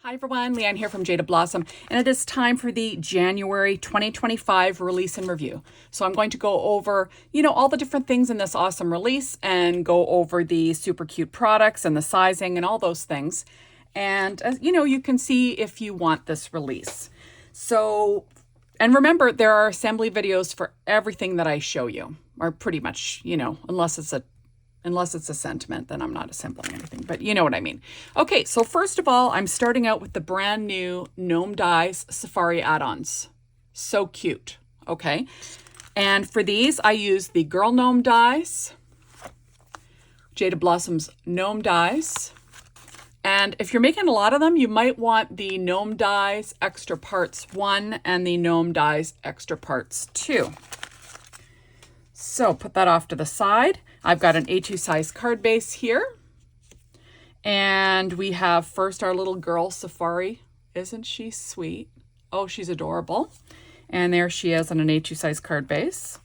Hi everyone, Leanne here from Jaded Blossom, and it is time for the January 2025 release and review. So I'm going to go over, all the different things in this awesome release and go over the super cute products and the sizing and all those things. And you can see if you want this release. So, and remember, there are assembly videos for everything that I show you, or pretty much, unless it's a sentiment, then I'm not assembling anything, but you know what I mean. Okay, so first of all, I'm starting out with the brand new Gnome Dies Safari Add Ons. So cute, okay? And for these, I use the Girl Gnome Dies, Jaded Blossom's Gnome Dies, and if you're making a lot of them, you might want the Gnome Dies Extra Parts 1 and the Gnome Dies Extra Parts 2. So put that off to the side. I've got an A2 size card base here. And we have first our little girl, Safari. Isn't she sweet? Oh, she's adorable. And there she is on an A2 size card base.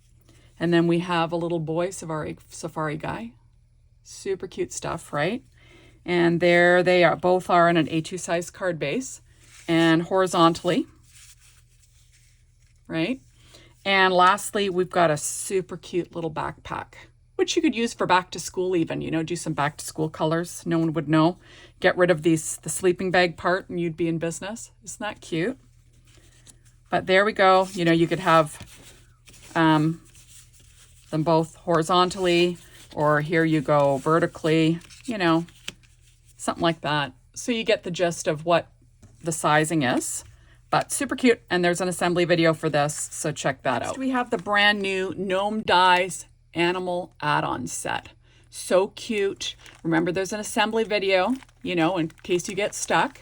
And then we have a little boy, Safari guy. Super cute stuff, right? And there they are. Both are on an A2 size card base and horizontally, right? And lastly, we've got a super cute little backpack, which you could use for back to school even, do some back to school colors. No one would know. Get rid of the sleeping bag part and you'd be in business. Isn't that cute? But there we go. You could have them both horizontally, or here you go vertically, something like that. So you get the gist of what the sizing is. But super cute, and there's an assembly video for this, so check that out. Next, we have the brand new Gnome Dies Animal Add-on set. So cute. Remember, there's an assembly video, in case you get stuck.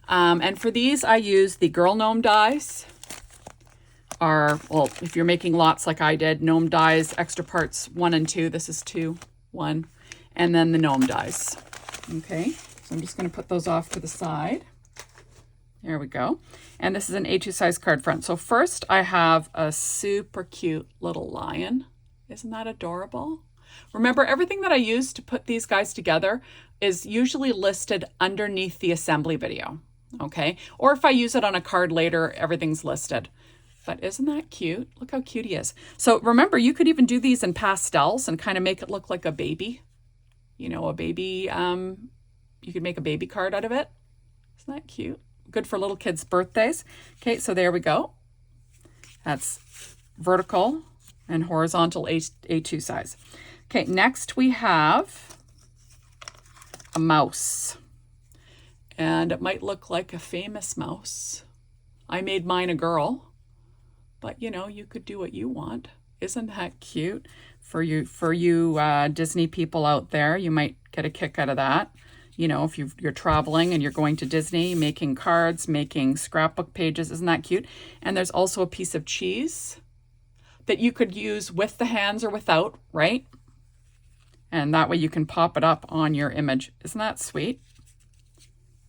And for these, I use the Girl Gnome Dies. If you're making lots like I did, Gnome Dies Extra Parts 1 and 2. This is 2, 1. And then the Gnome Dies. Okay, so I'm just going to put those off to the side. There we go. And this is an A2 size card front. So first I have a super cute little lion. Isn't that adorable? Remember, everything that I use to put these guys together is usually listed underneath the assembly video, okay? Or if I use it on a card later, everything's listed. But isn't that cute? Look how cute he is. So remember, you could even do these in pastels and kind of make it look like a baby. A baby, you could make a baby card out of it. Isn't that cute? Good for little kids' birthdays. Okay, so there we go. That's vertical and horizontal A2 size. Okay, next we have a mouse. And it might look like a famous mouse. I made mine a girl, but you could do what you want. Isn't that cute? For you Disney people out there, you might get a kick out of that. If you're traveling and you're going to Disney, making cards, making scrapbook pages, isn't that cute? And there's also a piece of cheese that you could use with the hands or without, right? And that way you can pop it up on your image. Isn't that sweet?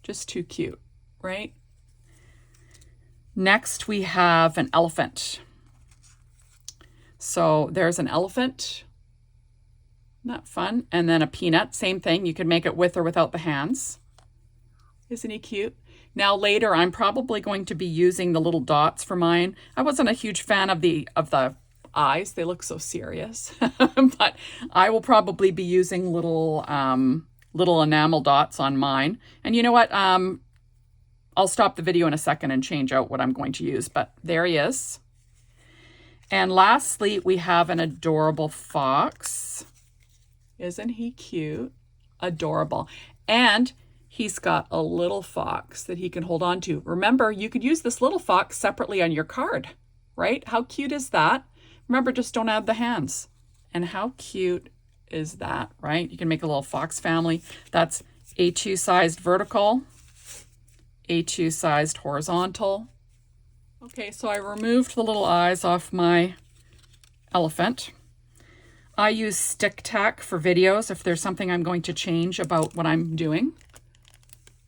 Just too cute, right? Next, we have an elephant. So there's an elephant. Not fun. And then a peanut, same thing. You could make it with or without the hands. Isn't he cute? Now later, I'm probably going to be using the little dots for mine. I wasn't a huge fan of the eyes. They look so serious. But I will probably be using little enamel dots on mine. And you know what? I'll stop the video in a second and change out what I'm going to use. But there he is. And lastly, we have an adorable fox. Isn't he cute? Adorable. And he's got a little fox that he can hold on to. Remember, you could use this little fox separately on your card, right? How cute is that? Remember, just don't add the hands. And how cute is that, right? You can make a little fox family. That's A2 sized vertical, A2 sized horizontal. Okay, so I removed the little eyes off my elephant. I use stick tack for videos if there's something I'm going to change about what I'm doing.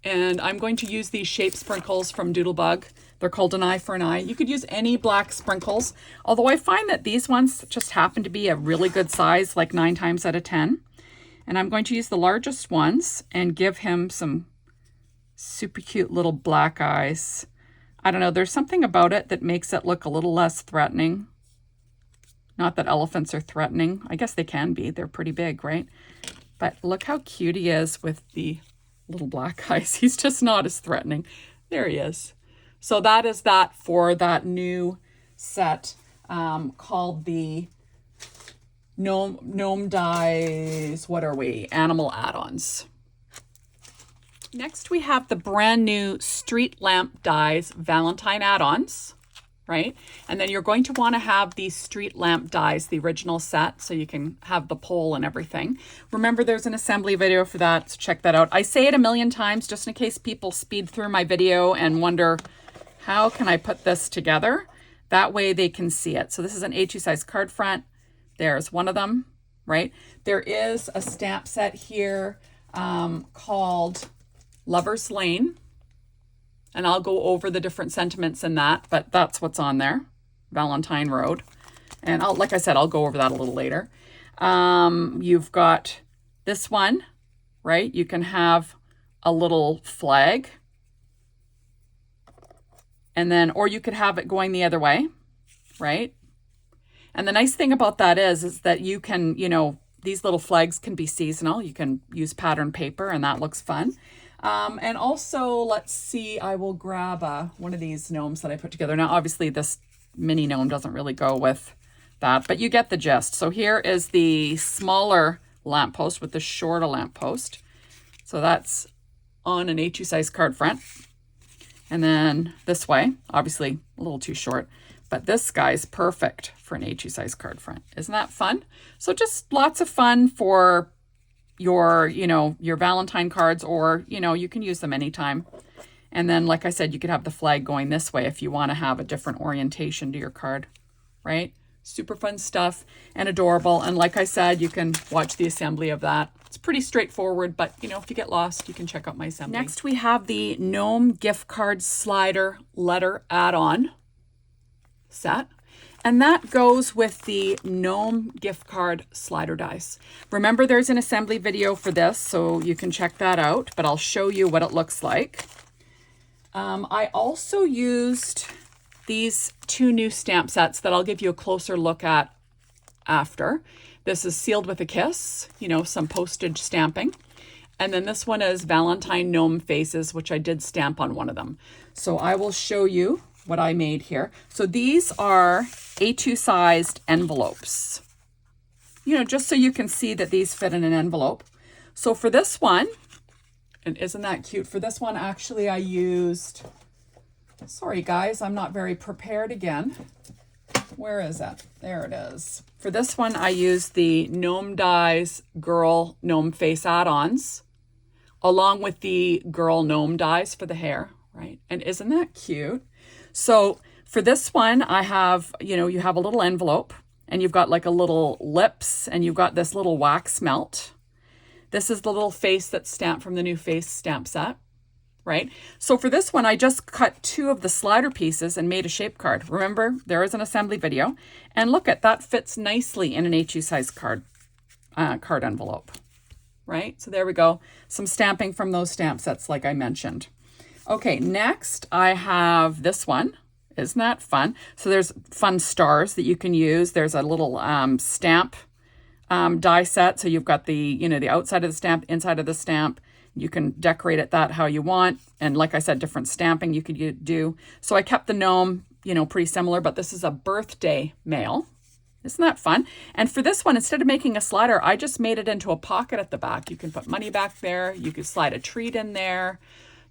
And I'm going to use these shape sprinkles from Doodlebug. They're called an eye for an eye. You could use any black sprinkles, although I find that these ones just happen to be a really good size, like 9 times out of 10. And I'm going to use the largest ones and give him some Super cute little black eyes. I don't know, there's something about it that makes it look a little less threatening. Not that elephants are threatening. I guess they can be. They're pretty big, right? But look how cute he is with the little black eyes. He's just not as threatening. There he is. So that is that for that new set called the Gnome Dies, what are we? Animal Add-ons. Next we have the brand new Street Lamp Dies Valentine Add-ons, right? And then you're going to want to have the Street Lamp Dies, the original set, so you can have the pole and everything. Remember, there's an assembly video for that, so check that out. I say it a million times just in case people speed through my video and wonder, how can I put this together? That way they can see it. So this is an A2 size card front. There's one of them, right? There is a stamp set here called Lover's Lane. And I'll go over the different sentiments in that, but that's what's on there. Valentine Road. And like I said, I'll go over that a little later. You've got this one, right? You can have a little flag. And then, or you could have it going the other way, right? And the nice thing about that is that you can, you know, these little flags can be seasonal. You can use pattern paper and that looks fun. And also, let's see, I will grab one of these gnomes that I put together. Now, obviously, this mini gnome doesn't really go with that, but you get the gist. So here is the smaller lamppost with the shorter lamppost. So that's on an A2 size card front. And then this way, obviously a little too short, but this guy's perfect for an A2 size card front. Isn't that fun? So just lots of fun for your, you know, your Valentine cards, or, you know, you can use them anytime. And then, like I said, you could have the flag going this way if you want to have a different orientation to your card, right? Super fun stuff and adorable. And like I said, you can watch the assembly of that. It's pretty straightforward, but, you know, if you get lost, you can check out my assembly. Next, we have the Gnome Gift Card Slider Letter Add-on set. And that goes with the Gnome Gift Card Slider Dies. Remember, there's an assembly video for this, so you can check that out, but I'll show you what it looks like. I also used these two new stamp sets that I'll give you a closer look at after. This is Sealed with a Kiss, you know, some postage stamping. And then this one is Valentine Gnome Faces, which I did stamp on one of them. So I will show you what I made here. So these are A2 sized envelopes, you know, just so you can see that these fit in an envelope. So for this one, and isn't that cute? For this one, actually, I used, sorry guys, I'm not very prepared again. Where is it? There it is. For this one, I used the Gnome Dies Girl Gnome Face Add-ons, along with the Girl Gnome Dies for the hair, right? And isn't that cute? So for this one, I have, you know, you have a little envelope and you've got like a little lips and you've got this little wax melt. This is the little face that's stamped from the new face stamp set, right? So for this one, I just cut two of the slider pieces and made a shape card. Remember, there is an assembly video. And look at that, fits nicely in an A2 size card envelope, right? So there we go. Some stamping from those stamp sets like I mentioned. Okay, next I have this one. Isn't that fun? So there's fun stars that you can use. There's a little stamp die set. So you've got the, you know, the outside of the stamp, inside of the stamp. You can decorate it that how you want. And like I said, different stamping you could do. So I kept the gnome, you know, pretty similar, but this is a birthday mail. Isn't that fun? And for this one, instead of making a slider, I just made it into a pocket at the back. You can put money back there. You could slide a treat in there.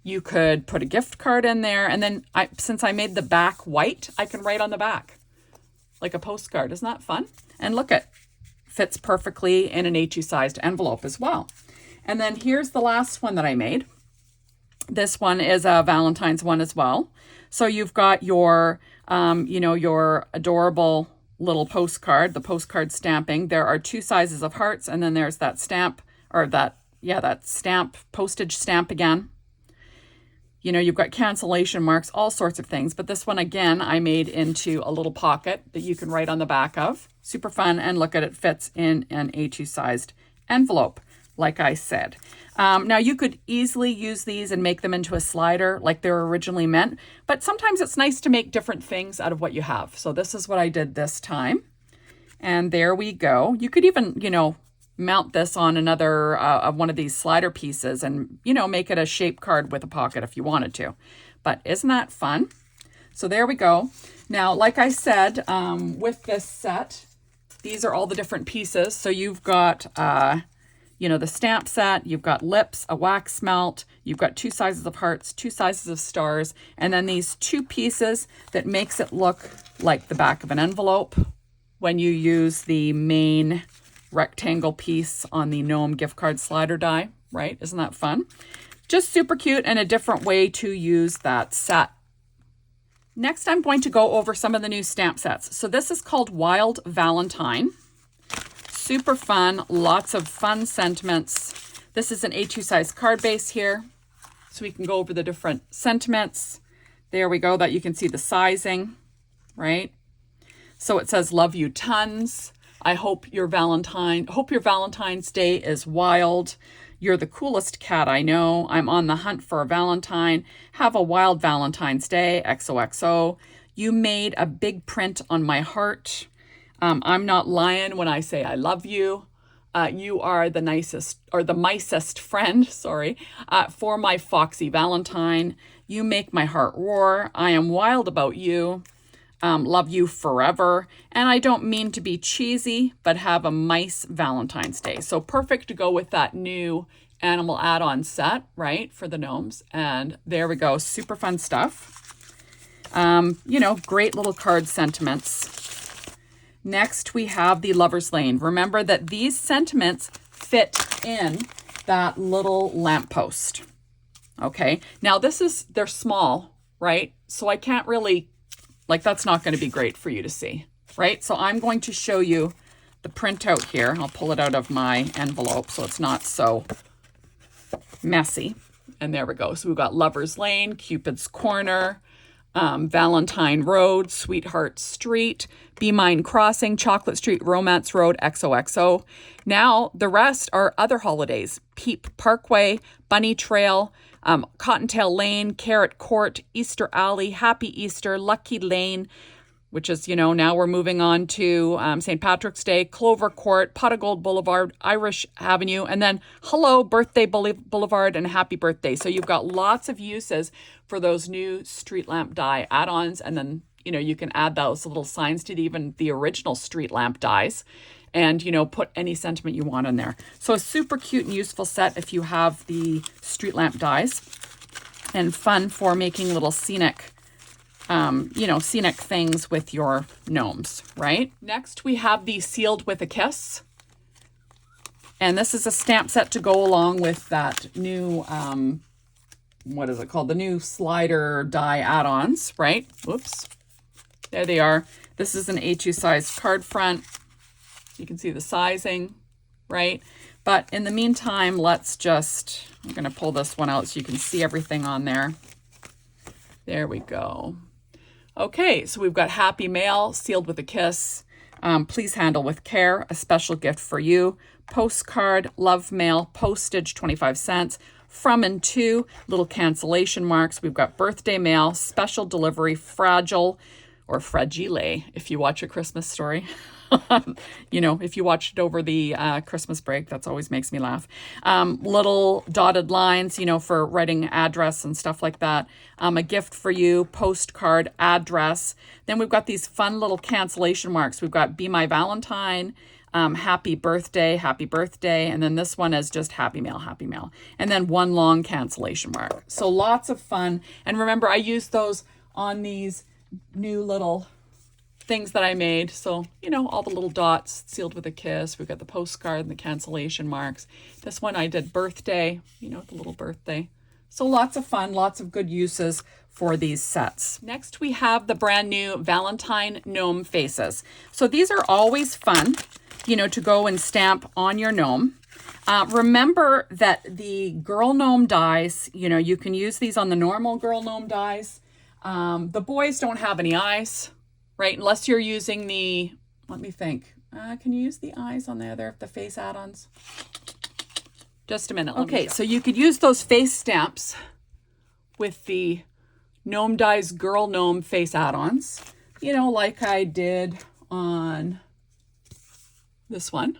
You could put a gift card in there. And then since I made the back white, I can write on the back like a postcard. Isn't that fun? And look, it fits perfectly in an A2 sized envelope as well. And then here's the last one that I made. This one is a Valentine's one as well. So you've got your, you know, your adorable little postcard, the postcard stamping. There are two sizes of hearts, and then there's that stamp, or that stamp, postage stamp again. You know, you've got cancellation marks, all sorts of things. But this one, again, I made into a little pocket that you can write on the back of. Super fun. And look at it, fits in an A2 sized envelope, like I said. Now you could easily use these and make them into a slider like they were originally meant, but sometimes it's nice to make different things out of what you have. So this is what I did this time. And there we go. You could even, you know, mount this on another one of these slider pieces and, you know, make it a shape card with a pocket if you wanted to. But isn't that fun? So there we go. Now, like I said, with this set, these are all the different pieces. So you've got, you know, the stamp set, you've got lips, a wax melt, you've got 2 sizes of hearts, 2 sizes of stars, and then these 2 pieces that makes it look like the back of an envelope when you use the main rectangle piece on the Gnome gift card slider die, right? Isn't that fun? Just super cute and a different way to use that set. Next, I'm going to go over some of the new stamp sets. So this is called Wild Valentine. Super fun, lots of fun sentiments. This is an A2 size card base here. So we can go over the different sentiments. There we go, that you can see the sizing, right? So it says, love you tons. I hope your Valentine's Day is wild. You're the coolest cat I know. I'm on the hunt for a Valentine. Have a wild Valentine's Day, XOXO. You made a big print on my heart. I'm not lying when I say I love you. You are the nicest, or the micest friend, sorry, for my foxy Valentine. You make my heart roar. I am wild about you. Love you forever. And I don't mean to be cheesy, but have a mice Valentine's Day. So perfect to go with that new animal add-on set, right, for the gnomes. And there we go. Super fun stuff. You know, great little card sentiments. Next, we have the Lover's Lane. Remember that these sentiments fit in that little lamppost. Okay. Now they're small, right? So I can't really, like, that's not going to be great for you to see, right? So I'm going to show you the printout here. I'll pull it out of my envelope so it's not so messy. And there we go. So we've got Lover's Lane, Cupid's Corner, Valentine Road, Sweetheart Street, Be Mine Crossing, Chocolate Street, Romance Road, XOXO. Now the rest are other holidays. Peep Parkway, Bunny Trail, Cottontail Lane, Carrot Court, Easter Alley, Happy Easter, Lucky Lane, which is, you know, now we're moving on to St. Patrick's Day, Clover Court, Pot of Gold Boulevard, Irish Avenue, and then Hello Birthday Boulevard and Happy Birthday. So you've got lots of uses for those new street lamp die add-ons, and then, you know, you can add those little signs to even the original street lamp dies and, you know, put any sentiment you want in there. So a super cute and useful set if you have the street lamp dies, and fun for making little scenic you know, scenic things with your gnomes, right? Next, we have the Sealed with a Kiss. And this is a stamp set to go along with that new, what is it called? The new slider die add-ons, right? Whoops. There they are. This is an A2 size card front. You can see the sizing, right? But in the meantime, let's just, I'm going to pull this one out so you can see everything on there. There we go. Okay, so we've got Happy Mail, Sealed with a Kiss, Please Handle with Care, a special gift for you, postcard, love mail, postage, 25 cents, from and to, little cancellation marks. We've got birthday mail, special delivery, fragile, or fragile, if you watch A Christmas Story. You know, if you watched it over the Christmas break, that always makes me laugh. Little dotted lines, you know, for writing address and stuff like that. A gift for you, postcard, address. Then we've got these fun little cancellation marks. We've got Be My Valentine, happy birthday, and then this one is just happy mail, and then one long cancellation mark. So lots of fun. And remember, I used those on these new little things that I made. So, you know, all the little dots, Sealed with a Kiss. We've got the postcard and the cancellation marks. This one I did birthday, you know, the little birthday. So lots of fun, lots of good uses for these sets. Next, we have the brand new Valentine Gnome Faces. So these are always fun, you know, to go and stamp on your gnome. Remember that the girl gnome dies, you know, you can use these on the normal girl gnome dies. The boys don't have any eyes, right? Unless you're using the, let me think. Can you use the eyes on the face add-ons? Just a minute. Okay, so you could use those face stamps with the Gnome Dies Girl Gnome Face Add-ons, you know, like I did on this one,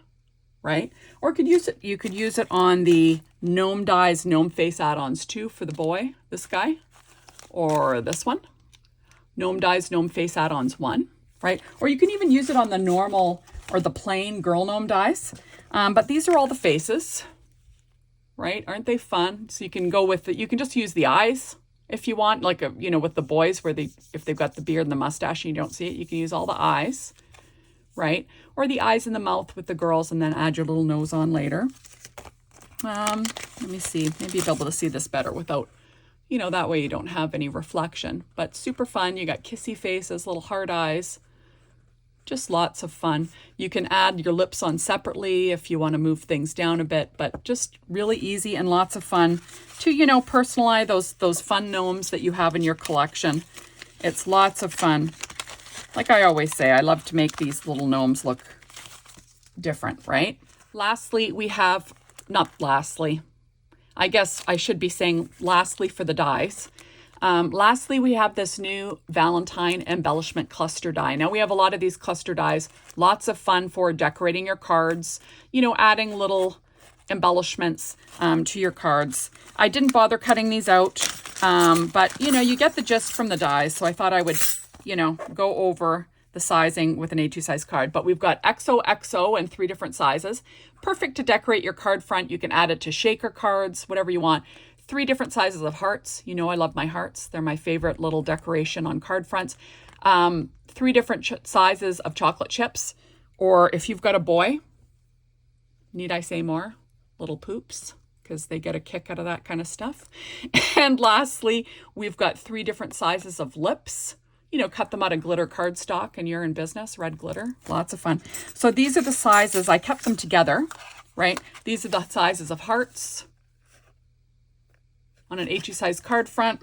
right? Or you could use it on the Gnome Dies Gnome Face Add-ons too for the boy, this guy, or this one, Gnome Dies Gnome Face Add-ons 1, right? Or you can even use it on the normal or the plain Girl Gnome Dies. But these are all the faces, right? Aren't they fun? So you can go with it. You can just use the eyes if you want, like, you know, with the boys where if they've got the beard and the mustache and you don't see it, you can use all the eyes, right? Or the eyes and the mouth with the girls and then add your little nose on later. Let me see. Maybe you'll be able to see this better without, you know, that way you don't have any reflection. But super fun. You got kissy faces, little heart eyes. Just lots of fun. You can add your lips on separately if you want to move things down a bit, but just really easy and lots of fun to, you know, personalize those fun gnomes that you have in your collection. It's lots of fun. Like I always say, I love to make these little gnomes look different, right? Lastly, we have, not lastly, I guess I should be saying lastly for the dies. Lastly, we have this new Valentine Embellishment Cluster die. Now, we have a lot of these cluster dies. Lots of fun for decorating your cards, you know, adding little embellishments to your cards. I didn't bother cutting these out, but, you know, you get the gist from the dies. So I thought I would, you know, go over the sizing with an A2 size card. But we've got XOXO in 3 different sizes. Perfect to decorate your card front. You can add it to shaker cards, whatever you want. 3 different sizes of hearts. You know, I love my hearts. They're my favorite little decoration on card fronts. 3 different sizes of chocolate chips. Or if you've got a boy, need I say more? Little poops, because they get a kick out of that kind of stuff. And lastly, we've got 3 different sizes of lips. You know, cut them out of glitter cardstock and you're in business. Red glitter. Lots of fun. So these are the sizes. I kept them together, right? These are the sizes of hearts. On an A2 size card front,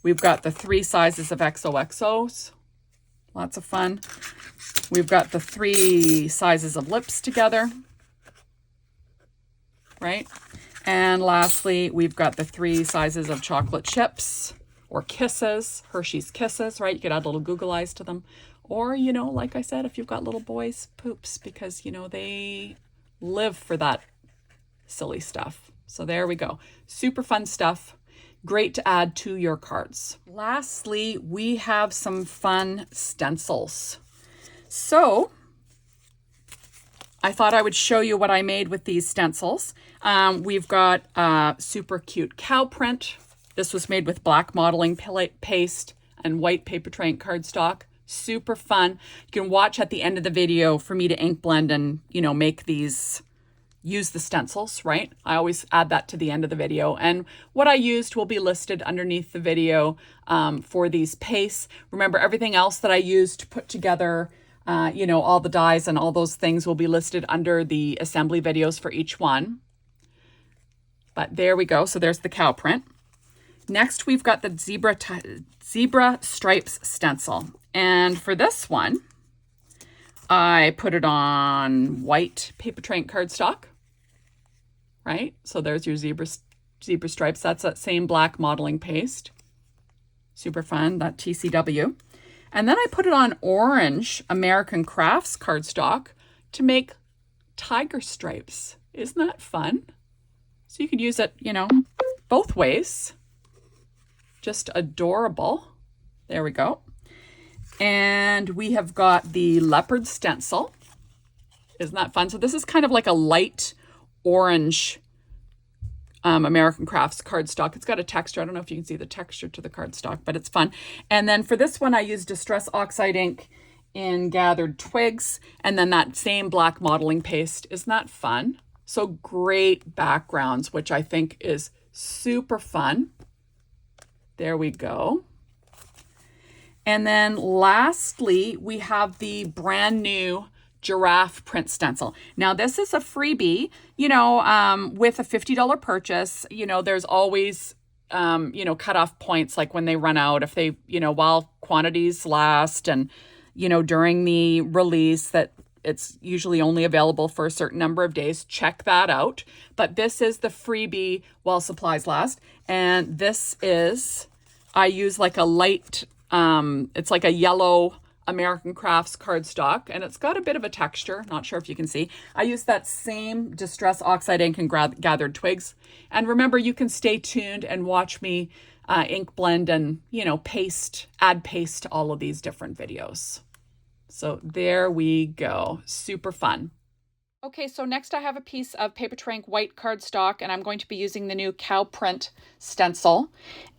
we've got the 3 sizes of XOXOs. Lots of fun. We've got the 3 sizes of lips together, right? And lastly, we've got the 3 sizes of chocolate chips or kisses, Hershey's Kisses, right? You could add little Google eyes to them. Or, you know, like I said, if you've got little boys, poops, because, you know, they live for that silly stuff. So there we go. Super fun stuff. Great to add to your cards. Lastly, we have some fun stencils. So I thought I would show you what I made with these stencils. We've got a super cute cow print. This was made with black modeling paste and white paper tray cardstock. Super fun. You can watch at the end of the video for me to ink blend and, you know, make these, use the stencils, right? I always add that to the end of the video. And what I used will be listed underneath the video for these pastes. Remember, everything else that I used to put together, you know, all the dies and all those things will be listed under the assembly videos for each one. But there we go. So there's the cow print. Next, we've got the zebra stripes stencil. And for this one, I put it on white paper tray cardstock, right? So there's your zebra stripes. That's that same black modeling paste. Super fun, that TCW. And then I put it on orange American Crafts cardstock to make tiger stripes. Isn't that fun? So you could use it, you know, both ways. Just adorable. There we go. And we have got the Leopard Stencil. Isn't that fun? So this is kind of like a light orange American Crafts cardstock. It's got a texture. I don't know if you can see the texture to the cardstock, but it's fun. And then for this one, I used Distress Oxide ink in Gathered Twigs, and then that same black modeling paste. Isn't that fun? So great backgrounds, which I think is super fun. There we go. And then lastly, we have the brand new Giraffe Print Stencil. Now, this is a freebie, you know, with a $50 purchase. You know, there's always, you know, cutoff points, like when they run out, if they, you know, while quantities last and, you know, during the release, that it's usually only available for a certain number of days. Check that out. But this is the freebie while supplies last. And this is, I use like a light, it's like a yellow American Crafts cardstock, and it's got a bit of a texture. Not sure if you can see. I use that same Distress Oxide ink and Gathered Twigs. And remember, you can stay tuned and watch me ink blend and, add paste to all of these different videos. So there we go. Super fun. Okay, so next I have a piece of Paper Trank white cardstock, and I'm going to be using the new Cow Print Stencil.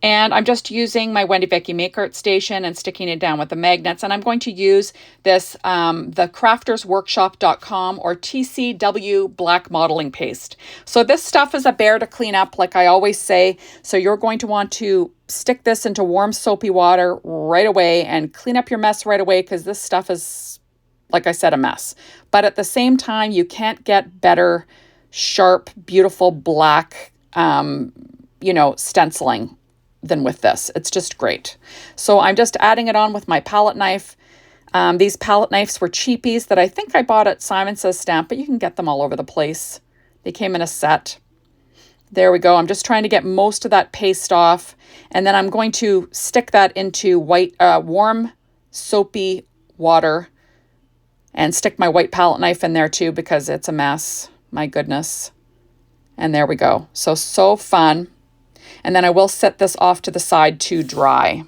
And I'm just using my Wendy Vecchi Make Art Station and sticking it down with the magnets. And I'm going to use this, the craftersworkshop.com or TCW Black modeling paste. So this stuff is a bear to clean up, like I always say. So you're going to want to stick this into warm soapy water right away and clean up your mess right away, because this stuff is, like I said, a mess. But at the same time, you can't get better, sharp, beautiful black, stenciling than with this. It's just great. So I'm just adding it on with my palette knife. These palette knives were cheapies that I think I bought at Simon Says Stamp, but you can get them all over the place. They came in a set. There we go. I'm just trying to get most of that paste off. And then I'm going to stick that into white, warm, soapy water, and stick my white palette knife in there too, because it's a mess. My goodness. And there we go. So fun. And then I will set this off to the side to dry.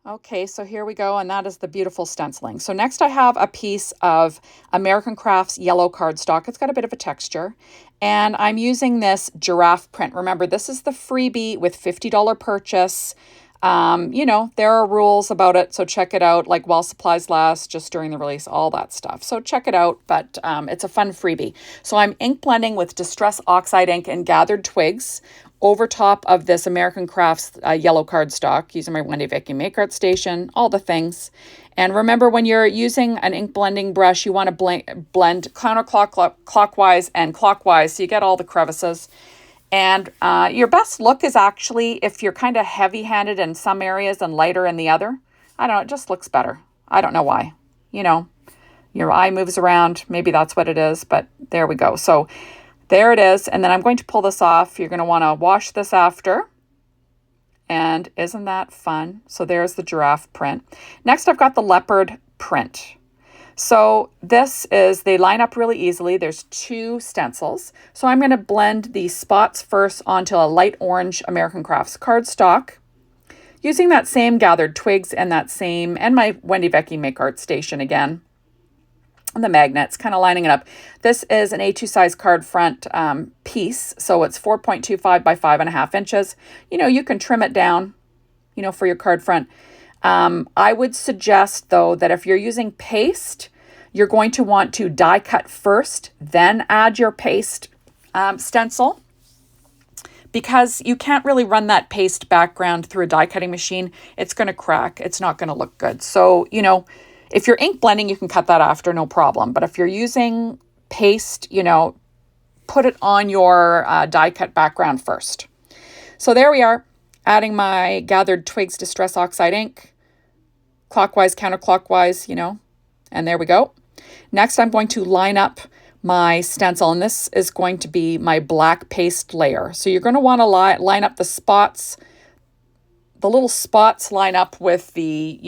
Okay, so here we go, and that is the beautiful stenciling. So next I have a piece of American Crafts yellow cardstock. It's got a bit of a texture. And I'm using this Giraffe print. Remember, this is the freebie with $50 purchase. There are rules about it, so check it out, like while supplies last, just during the release, all that stuff. So check it out, but it's a fun freebie. So I'm ink blending with Distress Oxide ink and Gathered Twigs over top of this American Crafts yellow cardstock, using my Wendy Vecchi Make Art Station, all the things. And remember, when you're using an ink blending brush, you want to blend counterclockwise and clockwise, so you get all the crevices. And your best look is actually if you're kind of heavy-handed in some areas and lighter in the other. I don't know, it just looks better. I don't know why. Your eye moves around. Maybe that's what it is, but there we go. So there it is. And then I'm going to pull this off. You're going to want to wash this after. And isn't that fun? So there's the giraffe print. Next, I've got the leopard print. So this is, they line up really easily. There's 2 stencils. So I'm going to blend the spots first onto a light orange American Crafts cardstock, using that same Gathered Twigs and my Wendy Vecchi Make Art Station again. And the magnets, kind of lining it up. This is an A2 size card front piece. So it's 4.25 by 5.5 inches. You can trim it down, for your card front. I would suggest, though, that if you're using paste, you're going to want to die cut first, then add your paste stencil, because you can't really run that paste background through a die cutting machine. It's going to crack. It's not going to look good. So, if you're ink blending, you can cut that after, no problem. But if you're using paste, put it on your die cut background first. So there we are, adding my Gathered Twigs Distress Oxide ink, clockwise, counterclockwise, and there we go. Next, I'm going to line up my stencil, and this is going to be my black paste layer. So you're going to want to line up the spots. The little spots line up with the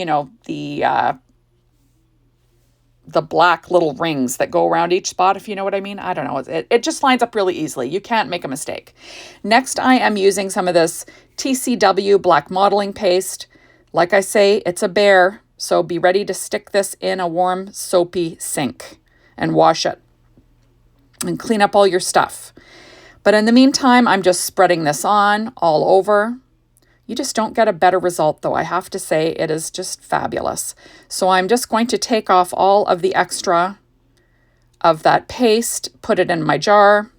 black little rings that go around each spot, if you know what I mean. I don't know. It just lines up really easily. You can't make a mistake. Next, I am using some of this TCW Black modeling paste. Like I say, it's a bear, so be ready to stick this in a warm, soapy sink and wash it and clean up all your stuff. But in the meantime, I'm just spreading this on all over. You just don't get a better result, though. I have to say, it is just fabulous. So I'm just going to take off all of the extra of that paste, put it in my jar.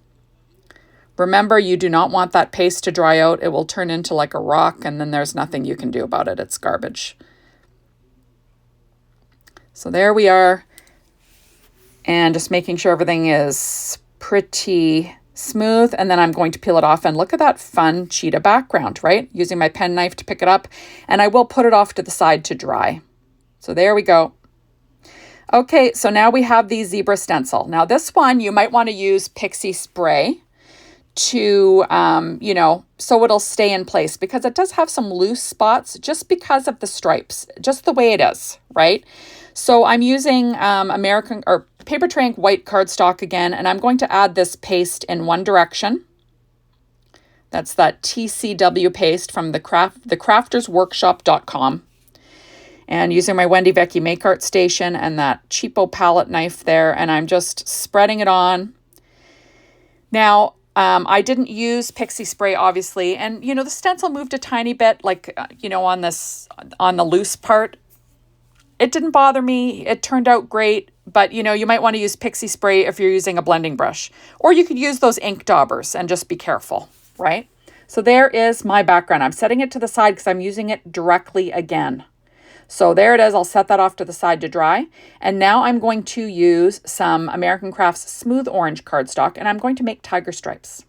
Remember, you do not want that paste to dry out. It will turn into like a rock, and then there's nothing you can do about it. It's garbage. So there we are. And just making sure everything is pretty smooth, and then I'm going to peel it off, and look at that fun cheetah background, right? Using my pen knife to pick it up, and I will put it off to the side to dry. So there we go. Okay, so now we have the zebra stencil. Now this one, you might want to use pixie spray to, you know, so it'll stay in place, because it does have some loose spots just because of the stripes, just the way it is, right? So I'm using American or Paper Tray white cardstock again, and I'm going to add this paste in one direction. That's that TCW paste from thecraftersworkshop.com. And using my Wendy Vecchi Make Art Station and that cheapo palette knife there, and I'm just spreading it on. Now, I didn't use pixie spray, obviously, and you know, the stencil moved a tiny bit, like, you know, on the loose part. It didn't bother me. It turned out great, but you know, you might want to use pixie spray if you're using a blending brush, or you could use those ink daubers and just be careful, right? So there is my background. I'm setting it to the side because I'm using it directly again. So there it is. I'll set that off to the side to dry. And now I'm going to use some American Crafts Smooth Orange cardstock, and I'm going to make tiger stripes.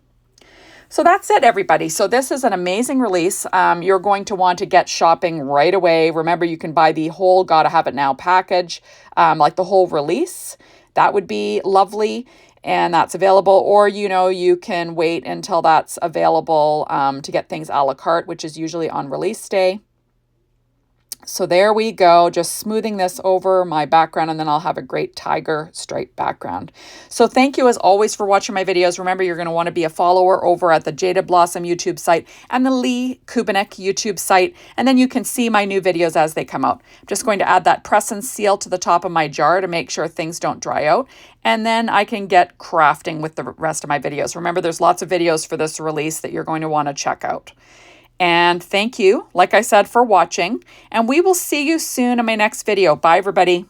So that's it, everybody. So this is an amazing release. You're going to want to get shopping right away. Remember, you can buy the whole Gotta Have It Now package, like the whole release. That would be lovely. And that's available. Or, you know, you can wait until that's available to get things a la carte, which is usually on release day. So there we go, just smoothing this over my background, and then I'll have a great tiger stripe background. So thank you as always for watching my videos. Remember, you're going to want to be a follower over at the Jaded Blossom YouTube site and the Lee Kubinek YouTube site, and then you can see my new videos as they come out. I'm just going to add that press and seal to the top of my jar to make sure things don't dry out, and then I can get crafting with the rest of my videos. Remember, there's lots of videos for this release that you're going to want to check out. And thank you, like I said, for watching. And we will see you soon in my next video. Bye, everybody.